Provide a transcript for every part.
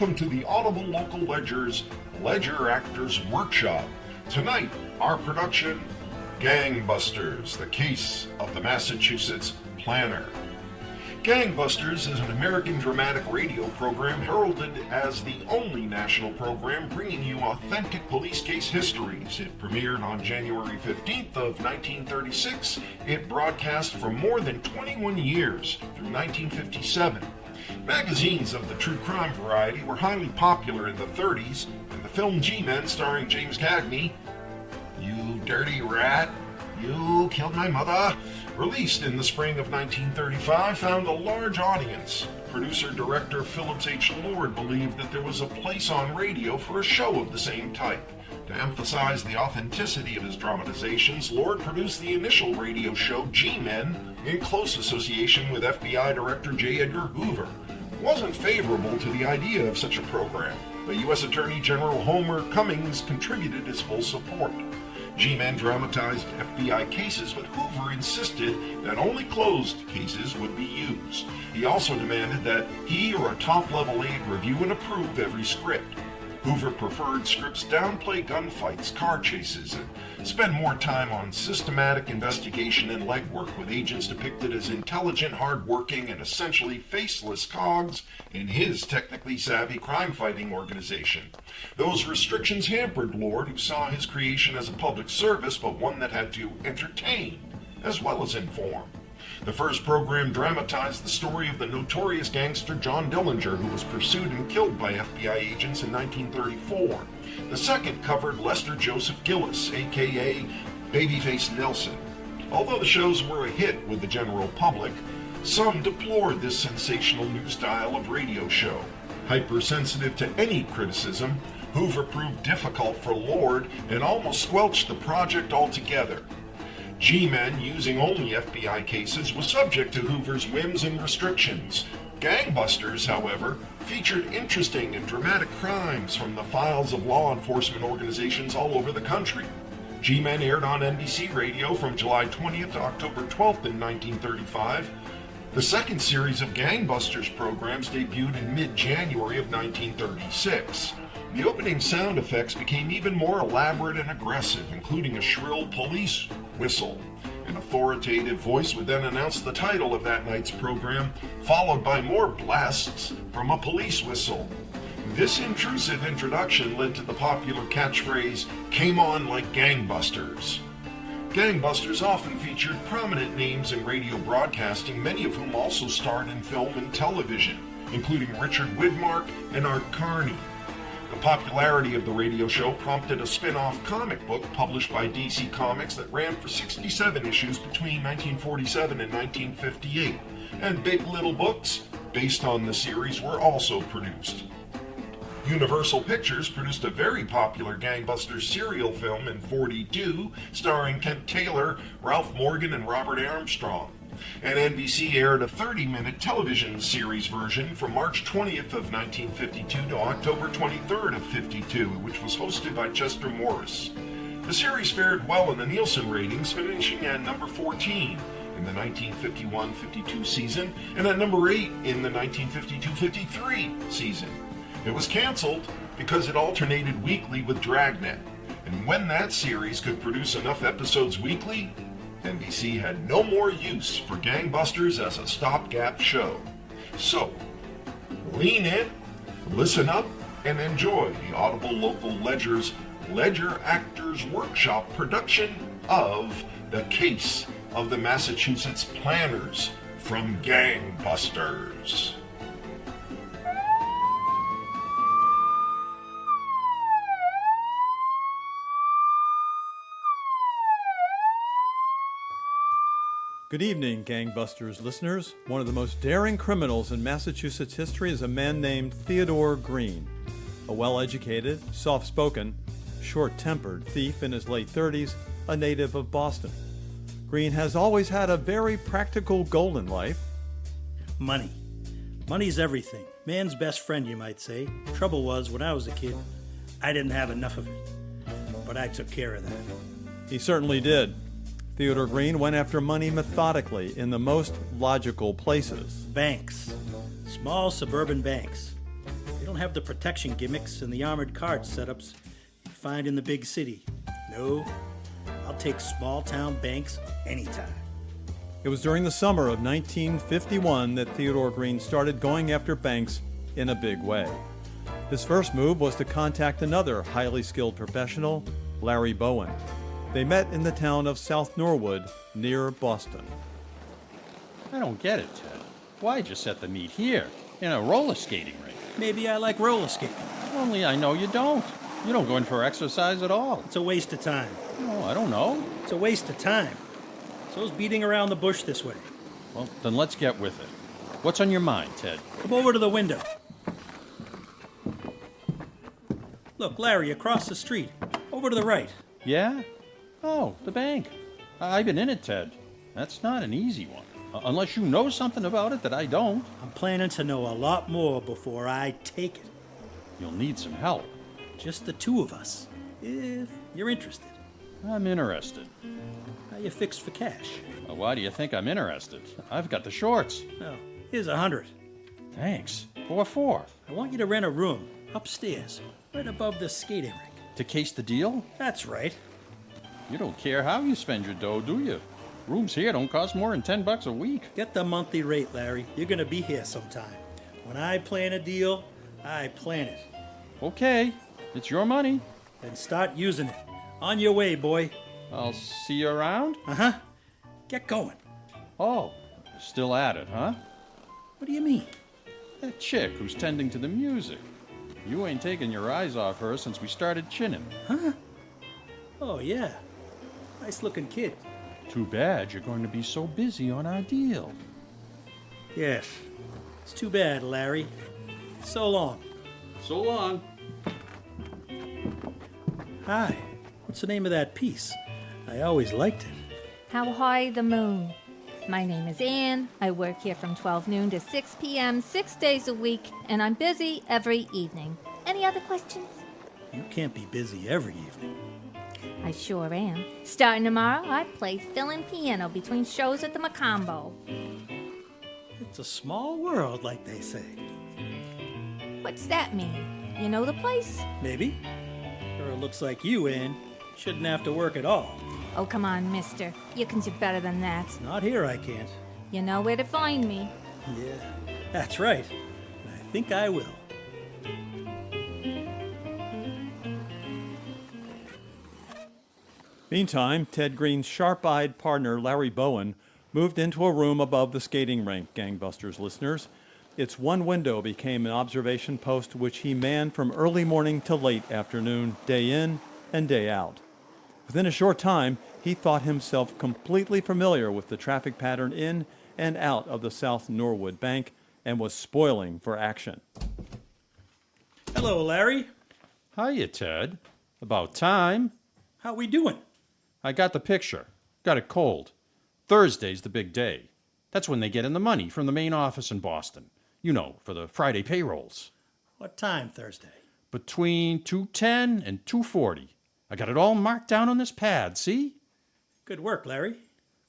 welcome to the Audible Local Ledger's Ledger Actors Workshop. Tonight, our production, Gangbusters, the case of the Massachusetts planner. Gangbusters is an American dramatic radio program heralded as the only national program bringing you authentic police case histories. It premiered on January 15th of 1936. It broadcast for more than 21 years through 1957. Magazines of the true crime variety were highly popular in the 30s, and the film G-Men starring James Cagney, "You Dirty Rat, You Killed My Mother," released in the spring of 1935, found a large audience. Producer-director Phillips H. Lord believed that there was a place on radio for a show of the same type. To emphasize the authenticity of his dramatizations, Lord produced the initial radio show G-Men in close association with FBI Director J. Edgar Hoover. He wasn't favorable to the idea of such a program, but U.S. Attorney General Homer Cummings contributed his full support. G-Men dramatized FBI cases, but Hoover insisted that only closed cases would be used. He also demanded that he or a top-level aide review and approve every script. Hoover preferred scripts downplay gunfights, car chases, and spend more time on systematic investigation and legwork, with agents depicted as intelligent, hard-working, and essentially faceless cogs in his technically savvy crime-fighting organization. Those restrictions hampered Lord, who saw his creation as a public service, but one that had to entertain as well as inform. The first program dramatized the story of the notorious gangster John Dillinger, who was pursued and killed by FBI agents in 1934. The second covered Lester Joseph Gillis, a.k.a. Babyface Nelson. Although the shows were a hit with the general public, some deplored this sensational new style of radio show. Hypersensitive to any criticism, Hoover proved difficult for Lord and almost squelched the project altogether. G-Men, using only FBI cases, was subject to Hoover's whims and restrictions. Gangbusters, however, featured interesting and dramatic crimes from the files of law enforcement organizations all over the country. G-Men aired on NBC Radio from July 20th to October 12th in 1935. The second series of Gangbusters programs debuted in mid-January of 1936. The opening sound effects became even more elaborate and aggressive, including a shrill police whistle. An authoritative voice would then announce the title of that night's program, followed by more blasts from a police whistle. This intrusive introduction led to the popular catchphrase, "Came on like gangbusters." Gangbusters often featured prominent names in radio broadcasting, many of whom also starred in film and television, including Richard Widmark and Art Carney. The popularity of the radio show prompted a spin-off comic book published by DC Comics that ran for 67 issues between 1947 and 1958, and Big Little books based on the series were also produced. Universal Pictures produced a very popular Gangbusters serial film in '42, starring Kent Taylor, Ralph Morgan, and Robert Armstrong. And NBC aired a 30-minute television series version from March 20th of 1952 to October 23rd of '52, which was hosted by Chester Morris. The series fared well in the Nielsen ratings, finishing at number 14 in the 1951-52 season and at number 8 in the 1952-53 season. It was canceled because it alternated weekly with Dragnet, and when that series could produce enough episodes weekly, NBC had no more use for Gangbusters as a stopgap show. So, lean in, listen up, and enjoy the Audible Local Ledger's Ledger Actors Workshop production of The Case of the Massachusetts Planners from Gangbusters. Good evening, Gangbusters listeners. One of the most daring criminals in Massachusetts history is a man named Theodore Green, a well-educated, soft-spoken, short-tempered thief in his late 30s, a native of Boston. Green has always had a very practical goal in life. Money. Money's everything. Man's best friend, you might say. Trouble was, when I was a kid, I didn't have enough of it. But I took care of that. He certainly did. Theodore Green went after money methodically in the most logical places. Banks. Small suburban banks. They don't have the protection gimmicks and the armored cart setups you find in the big city. No, I'll take small town banks anytime. It was during the summer of 1951 that Theodore Green started going after banks in a big way. His first move was to contact another highly skilled professional, Larry Bowen. They met in the town of South Norwood, near Boston. I don't get it, Ted. Why'd you set the meet here, in a roller skating rink? Maybe I like roller skating. Only I know you don't. You don't go in for exercise at all. It's a waste of time. Oh, I don't know. It's a waste of time. So's beating around the bush this way. Well, then let's get with it. What's on your mind, Ted? Come over to the window. Look, Larry, across the street. Over to the right. Yeah? Oh, the bank. I've been in it, Ted. That's not an easy one. Unless you know something about it that I don't. I'm planning to know a lot more before I take it. You'll need some help. Just the two of us, if you're interested. I'm interested. How you fixed for cash? Well, why do you think I'm interested? I've got the shorts. Oh, here's 100. Thanks. What for? I want you to rent a room upstairs, right above the skating rink. To case the deal? That's right. You don't care how you spend your dough, do you? Rooms here don't cost more than $10 a week. Get the monthly rate, Larry. You're gonna be here sometime. When I plan a deal, I plan it. Okay, it's your money. Then start using it. On your way, boy. I'll see you around? Uh-huh. Get going. Oh, still at it, huh? What do you mean? That chick who's tending to the music. You ain't taken your eyes off her since we started chinning. Huh? Oh, yeah. Nice-looking kid. Too bad you're going to be so busy on our deal. Yes. It's too bad, Larry. So long. So long. Hi. What's the name of that piece? I always liked it. How High the Moon. My name is Anne. I work here from 12 noon to 6 p.m. 6 days a week, and I'm busy every evening. Any other questions? You can't be busy every evening. I sure am. Starting tomorrow, I play fill-in piano between shows at the Macombo. It's a small world, like they say. What's that mean? You know the place? Maybe. Girl looks like you, Ann. Shouldn't have to work at all. Oh, come on, mister. You can do better than that. Not here, I can't. You know where to find me. Yeah, that's right. And I think I will. Meantime, Ted Green's sharp-eyed partner, Larry Bowen, moved into a room above the skating rink, Gangbusters listeners. Its one window became an observation post which he manned from early morning to late afternoon, day in and day out. Within a short time, he thought himself completely familiar with the traffic pattern in and out of the South Norwood Bank and was spoiling for action. Hello, Larry. Hiya, Ted. About time. How we doing? I got the picture. Got it cold. Thursday's the big day. That's when they get in the money from the main office in Boston. You know, for the Friday payrolls. What time Thursday? Between 2:10 and 2:40. I got it all marked down on this pad, see? Good work, Larry.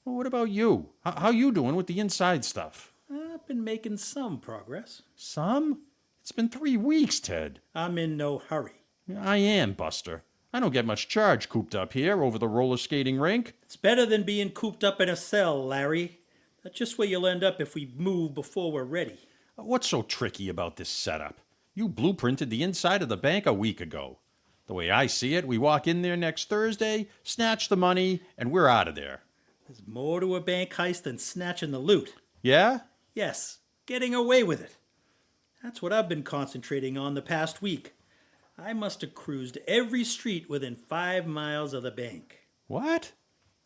Well, what about you? How you doing with the inside stuff? I've been making some progress. Some? It's been 3 weeks, Ted. I'm in no hurry. I am, Buster. I don't get much charge cooped up here over the roller skating rink. It's better than being cooped up in a cell, Larry. That's just where you'll end up if we move before we're ready. What's so tricky about this setup? You blueprinted the inside of the bank a week ago. The way I see it, we walk in there next Thursday, snatch the money, and we're out of there. There's more to a bank heist than snatching the loot. Yeah? Yes, getting away with it. That's what I've been concentrating on the past week. I must have cruised every street within 5 miles of the bank. What?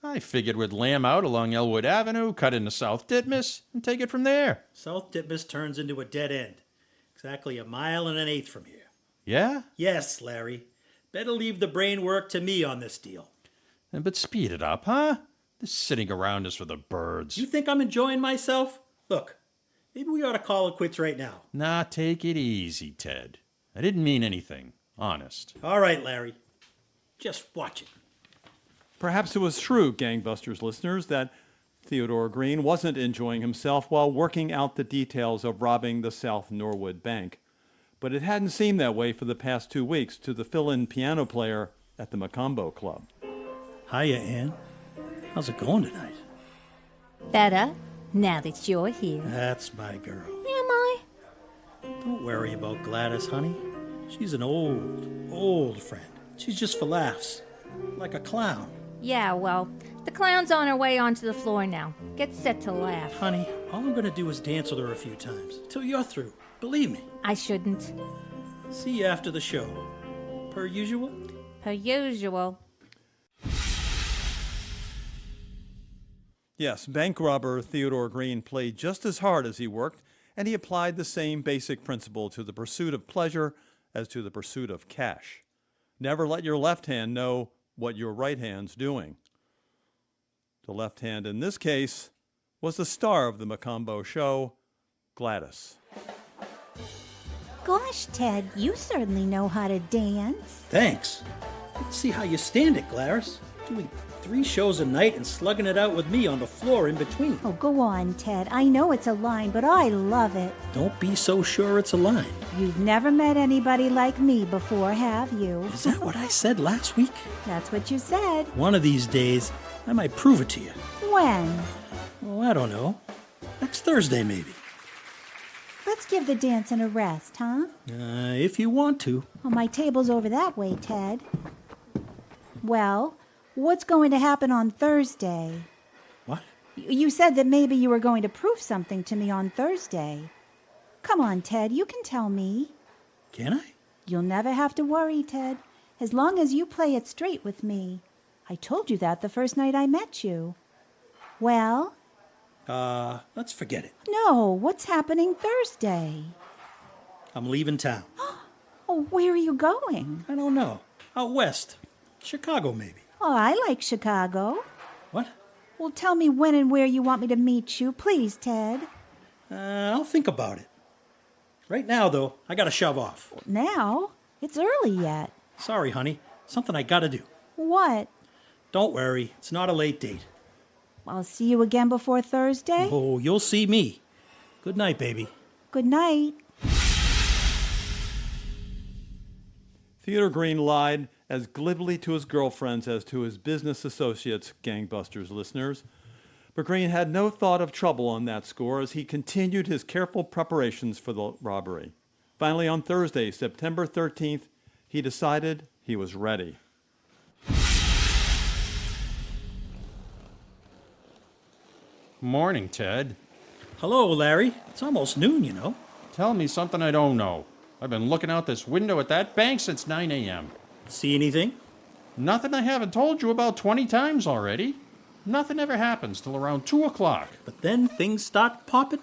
I figured we'd lamb out along Elwood Avenue, cut into South Ditmas, and take it from there. South Ditmas turns into a dead end. Exactly 1.1 miles from here. Yeah? Yes, Larry. Better leave the brain work to me on this deal. But speed it up, huh? This sitting around is for the birds. You think I'm enjoying myself? Look, maybe we ought to call it quits right now. Nah, take it easy, Ted. I didn't mean anything. Honest. All right, Larry. Just watch it. Perhaps it was true, Gangbusters listeners, that Theodore Green wasn't enjoying himself while working out the details of robbing the South Norwood Bank. but it hadn't seemed that way for the past 2 weeks to the fill-in piano player at the Macombo Club. Hiya, Ann. How's it going tonight? Better, now that you're here. That's my girl. Am I? Don't worry about Gladys, honey. She's an old friend. She's just for laughs. Like a clown. Yeah, well, the clown's on her way onto the floor now. Get set to laugh. Honey, all I'm gonna do is dance with her a few times. Till you're through. Believe me. I shouldn't. See you after the show. Per usual? Per usual. Yes, bank robber Theodore Green played just as hard as he worked, and he applied the same basic principle to the pursuit of pleasure as to the pursuit of cash. Never let your left hand know what your right hand's doing. The left hand in this case was the star of the Macombo show, Gladys. Gosh, Ted, you certainly know how to dance. Thanks. Let's see how you stand it, Gladys. Doing 3 shows a night and slugging it out with me on the floor in between. Oh, go on, Ted. I know it's a line, but I love it. Don't be so sure it's a line. You've never met anybody like me before, have you? Is that what I said last week? That's what you said. One of these days, I might prove it to you. When? Oh, I don't know. Next Thursday, maybe. Let's give the dancing a rest, huh? If you want to. Oh, my table's over that way, Ted. Well, what's going to happen on Thursday? What? You said that maybe you were going to prove something to me on Thursday. Come on, Ted, you can tell me. Can I? You'll never have to worry, Ted, as long as you play it straight with me. I told you that the first night I met you. Well? Let's forget it. No, what's happening Thursday? I'm leaving town. Oh, where are you going? I don't know. Out west. Chicago, maybe. Oh, I like Chicago. What? Well, tell me when and where you want me to meet you, please, Ted. I'll think about it. Right now, though, I gotta shove off. Now? It's early yet. Sorry, honey. Something I gotta do. What? Don't worry. It's not a late date. I'll see you again before Thursday. Oh, you'll see me. Good night, baby. Good night. Theodore Green lied as glibly to his girlfriends as to his business associates, Gangbusters listeners. But Green had no thought of trouble on that score as he continued his careful preparations for the robbery. Finally, on Thursday, September 13th, he decided he was ready. Morning, Ted. Hello, Larry. It's almost noon, you know. Tell me something I don't know. I've been looking out this window at that bank since 9 a.m. See anything? Nothing I haven't told you about 20 times already. Nothing ever happens till around 2 o'clock. But then things start popping.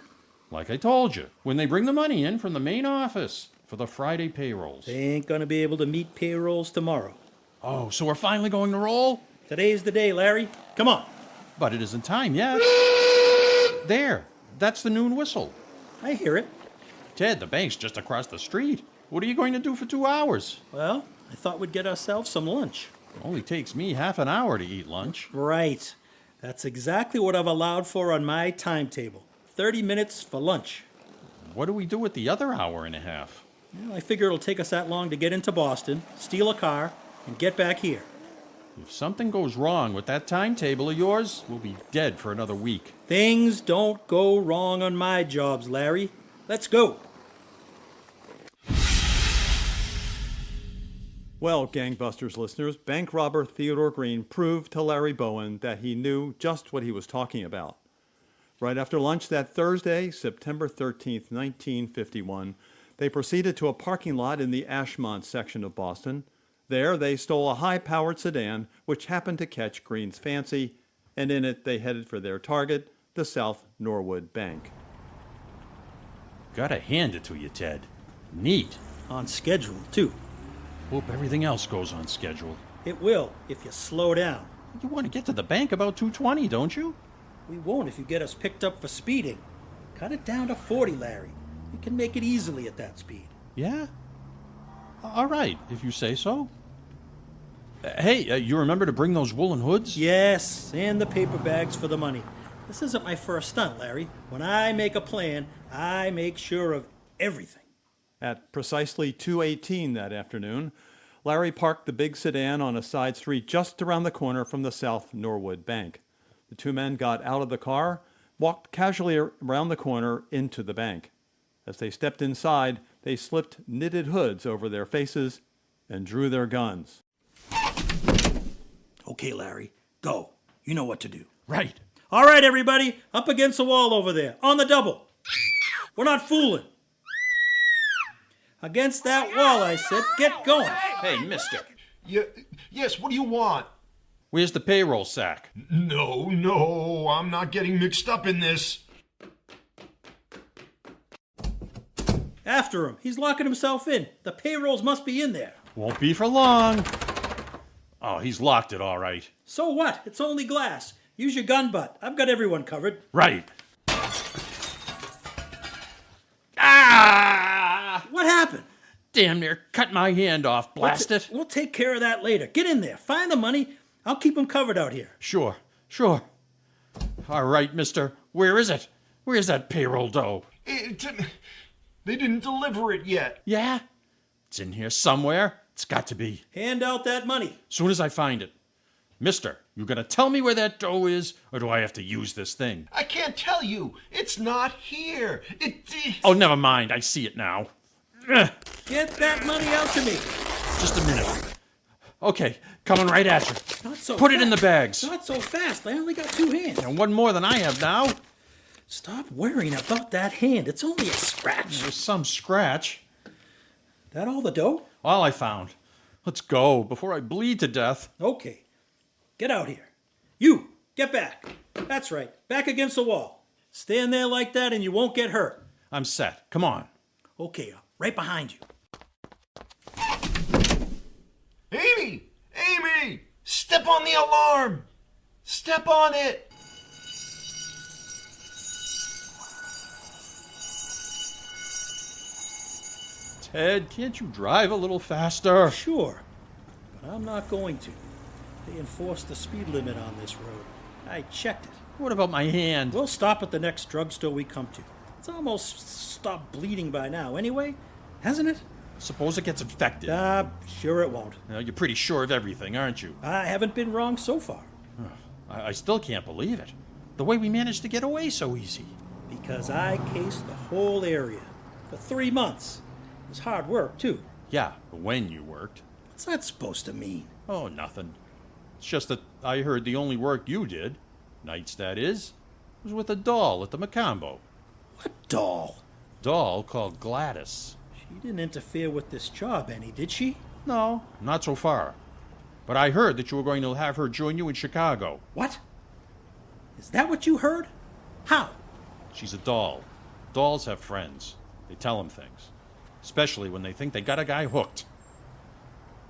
Like I told you, when they bring the money in from the main office for the Friday payrolls. They ain't gonna be able to meet payrolls tomorrow. Oh, so we're finally going to roll? Today's the day, Larry. Come on. But it isn't time yet. There, that's the noon whistle. I hear it. Ted, the bank's just across the street. What are you going to do for 2 hours? Well, I thought we'd get ourselves some lunch. It only takes me half an hour to eat lunch. Right. That's exactly what I've allowed for on my timetable. 30 minutes for lunch. What do we do with the other hour and a half? Well, I figure it'll take us that long to get into Boston, steal a car, and get back here. If something goes wrong with that timetable of yours, we'll be dead for another week. Things don't go wrong on my jobs, Larry. Let's go. Well, Gangbusters listeners, bank robber Theodore Green proved to Larry Bowen that he knew just what he was talking about. Right after lunch that Thursday, September 13th, 1951, they proceeded to a parking lot in the Ashmont section of Boston. There, they stole a high-powered sedan, which happened to catch Green's fancy, and in it they headed for their target, the South Norwood Bank. Gotta hand it to you, Ted. Neat. On schedule, too. Hope everything else goes on schedule. It will, if you slow down. You want to get to the bank about 2:20, don't you? We won't if you get us picked up for speeding. Cut it down to 40, Larry. You can make it easily at that speed. Yeah? All right, if you say so. Hey, you remember to bring those woolen hoods? Yes, and the paper bags for the money. This isn't my first stunt, Larry. When I make a plan, I make sure of everything. At precisely 2:18 that afternoon, Larry parked the big sedan on a side street just around the corner from the South Norwood Bank. The two men got out of the car, walked casually around the corner into the bank. As they stepped inside, they slipped knitted hoods over their faces and drew their guns. Okay, Larry, go. You know what to do. Right. All right, everybody, up against the wall over there, on the double. We're not fooling. Against that wall, I said. Get going. Hey, mister. Yes, what do you want? Where's the payroll sack? No, I'm not getting mixed up in this. After him. He's locking himself in. The payrolls must be in there. Won't be for long. Oh, he's locked it all right. So what? It's only glass. Use your gun butt. I've got everyone covered. Right. Ah! What happened? Damn near cut my hand off, blast it. We'll take care of that later. Get in there. Find the money. I'll keep them covered out here. Sure. All right, mister. Where is it? Where's that payroll dough? They didn't deliver it yet. Yeah? It's in here somewhere. It's got to be. Hand out that money. Soon as I find it. Mister, you gonna tell me where that dough is, or do I have to use this thing? I can't tell you. It's not here. Oh, never mind. I see it now. Ugh, Get that money out to me. just a minute. Okay, coming right at you. Not so Put it fast. in the bags. Not so fast. I only got 2 hands. And one more than I have now. Stop worrying about that hand. It's only a scratch. There's some scratch. That all the dough? All I found. Let's go before I bleed to death. Okay. Get out here. You, get back. That's right. Back against the wall. Stand there like that and you won't get hurt. I'm set. Come on. Okay, right behind you. Amy! Step on the alarm! Step on it! Ted, can't you drive a little faster? Sure, but I'm not going to. They enforced the speed limit on this road. I checked it. What about my hand? We'll stop at the next drugstore we come to. It's almost stopped bleeding by now anyway, hasn't it? Suppose it gets infected. Sure it won't. Now, you're pretty sure of everything, aren't you? I haven't been wrong so far. I still can't believe it. The way we managed to get away so easy. Because I cased the whole area for 3 months. It was hard work, too. Yeah, when you worked. What's that supposed to mean? Oh, nothing. It's just that I heard the only work you did, nights that is, was with a doll at the Macambo. What doll? Doll called Gladys. She didn't interfere with this job any, did she? No, not so far. But I heard that you were going to have her join you in Chicago. What? Is that what you heard? How? She's a doll. Dolls have friends. They tell them things. Especially when they think they got a guy hooked.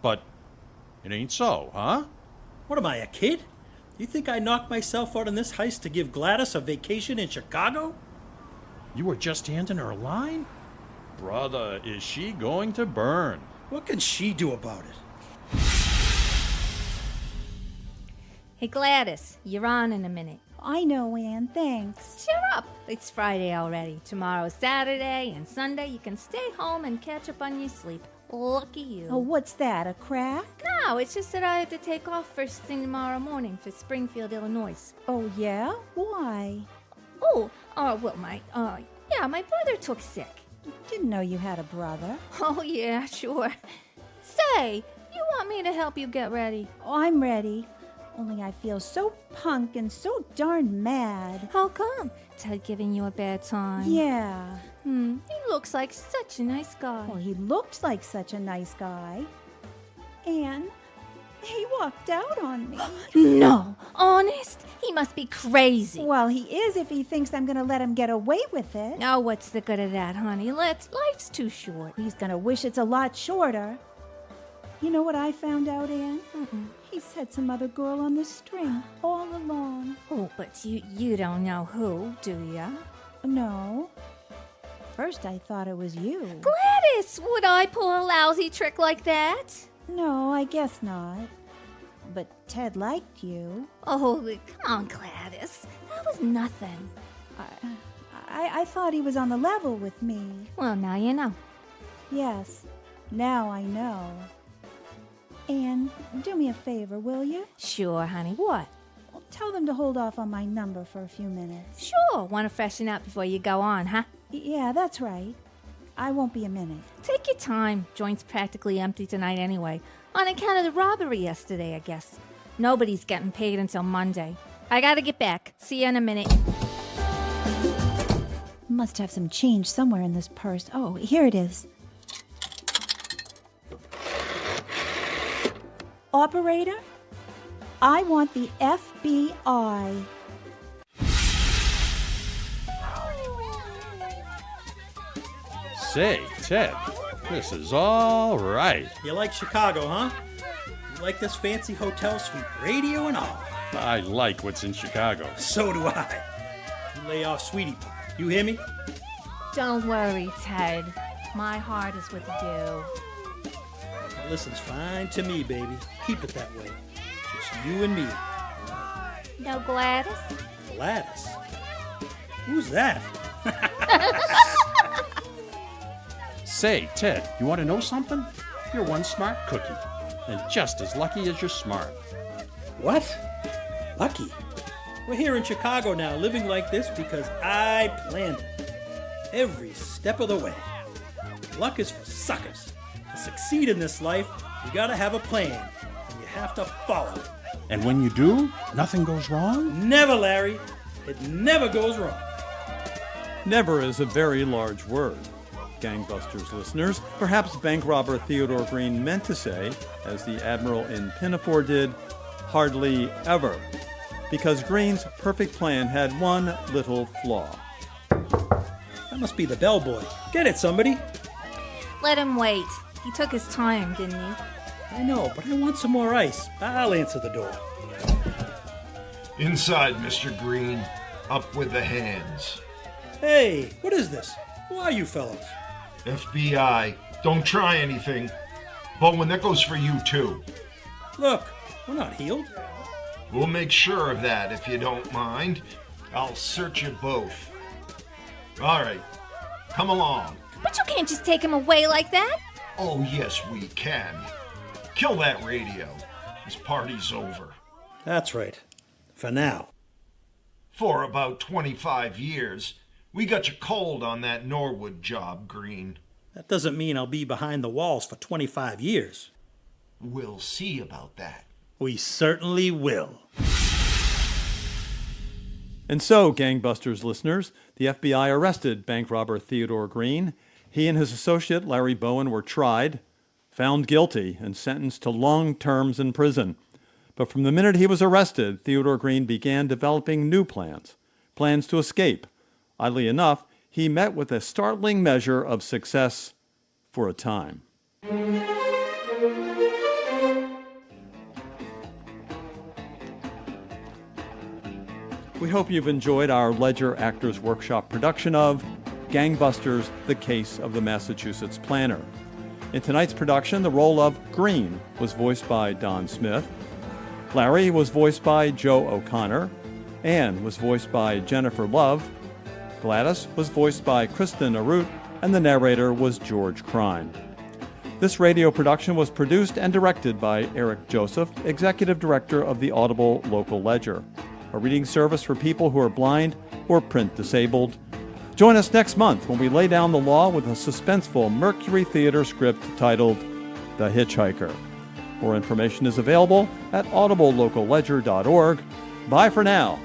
But it ain't so, huh? What am I, a kid? You think I knocked myself out in this heist to give Gladys a vacation in Chicago? You were just handing her a line? Brother, is she going to burn? What can she do about it? Hey, Gladys, you're on in a minute. I know, Anne, thanks. Cheer up. It's Friday already. Tomorrow's Saturday and Sunday. You can stay home and catch up on your sleep. Lucky you. Oh, what's that, a crack? No, it's just that I have to take off first thing tomorrow morning for Springfield, Illinois. Oh, yeah? Why? My brother took sick. Didn't know you had a brother. Oh, yeah, sure. Say, you want me to help you get ready? Oh, I'm ready. Only I feel so punk and so darn mad. How come? Ted giving you a bad time? Yeah. He looks like such a nice guy. Well, he looked like such a nice guy. And he walked out on me. No, honest? He must be crazy. Well, he is if he thinks I'm going to let him get away with it. Now, what's the good of that, honey? Life's too short. He's going to wish it's a lot shorter. You know what I found out, Anne? He's had some other girl on the string all along. Oh, but you don't know who, do ya? No. First I thought it was you. Gladys, would I pull a lousy trick like that? No, I guess not. But Ted liked you. Oh, come on, Gladys. That was nothing. I thought he was on the level with me. Well, now you know. Yes, now I know. Anne, do me a favor, will you? Sure, honey. What? Tell them to hold off on my number for a few minutes. Sure. Want to freshen up before you go on, huh? Yeah, that's right. I won't be a minute. Take your time. Joint's practically empty tonight anyway. On account of the robbery yesterday, I guess. Nobody's getting paid until Monday. I gotta get back. See you in a minute. Must have some change somewhere in this purse. Oh, here it is. Operator, I want the FBI. Say, Ted, this is all right. You like Chicago, huh? You like this fancy hotel suite, radio and all. I like what's in Chicago. So do I. You lay off, sweetie pie. You hear me? Don't worry, Ted. My heart is with you. Listens fine to me, baby. Keep it that way. Just you and me. No Gladys? Gladys? Who's that? Say, Ted, you want to know something? You're one smart cookie, and just as lucky as you're smart. What? Lucky? We're here in Chicago now, living like this because I planned it. Every step of the way. Luck is for suckers. To succeed in this life, you gotta have a plan, and you have to follow it. And when you do, nothing goes wrong? Never, Larry. It never goes wrong. Never is a very large word. Gangbusters listeners, perhaps bank robber Theodore Green meant to say, as the Admiral in Pinafore did, hardly ever. Because Green's perfect plan had one little flaw. That must be the bellboy. Get it, somebody. Let him wait. He took his time, didn't he? I know, but I want some more ice. I'll answer the door. Inside, Mr. Green. Up with the hands. Hey, what is this? Who are you fellows? FBI, don't try anything. Bowen, that goes for you too. Look, we're not healed. We'll make sure of that if you don't mind. I'll search you both. All right, come along. But you can't just take him away like that. Oh, yes, we can. Kill that radio. This party's over. That's right. For now. For about 25 years, we got you cold on that Norwood job, Green. That doesn't mean I'll be behind the walls for 25 years. We'll see about that. We certainly will. And so, Gangbusters listeners, the FBI arrested bank robber Theodore Green. He and his associate, Larry Bowen, were tried, found guilty, and sentenced to long terms in prison. But from the minute he was arrested, Theodore Green began developing new plans to escape. Oddly enough, he met with a startling measure of success for a time. We hope you've enjoyed our Ledger Actors Workshop production of Gangbusters, The Case of the Massachusetts Planner. In tonight's production, the role of Green was voiced by Don Smith. Larry was voiced by Joe O'Connor. Anne was voiced by Jennifer Love. Gladys was voiced by Kristen Arut, and the narrator was George Crine. This radio production was produced and directed by Eric Joseph, Executive Director of the Audible Local Ledger, a reading service for people who are blind or print disabled. Join us next month when we lay down the law with a suspenseful Mercury Theater script titled The Hitchhiker. More information is available at audiblelocalledger.org. Bye for now.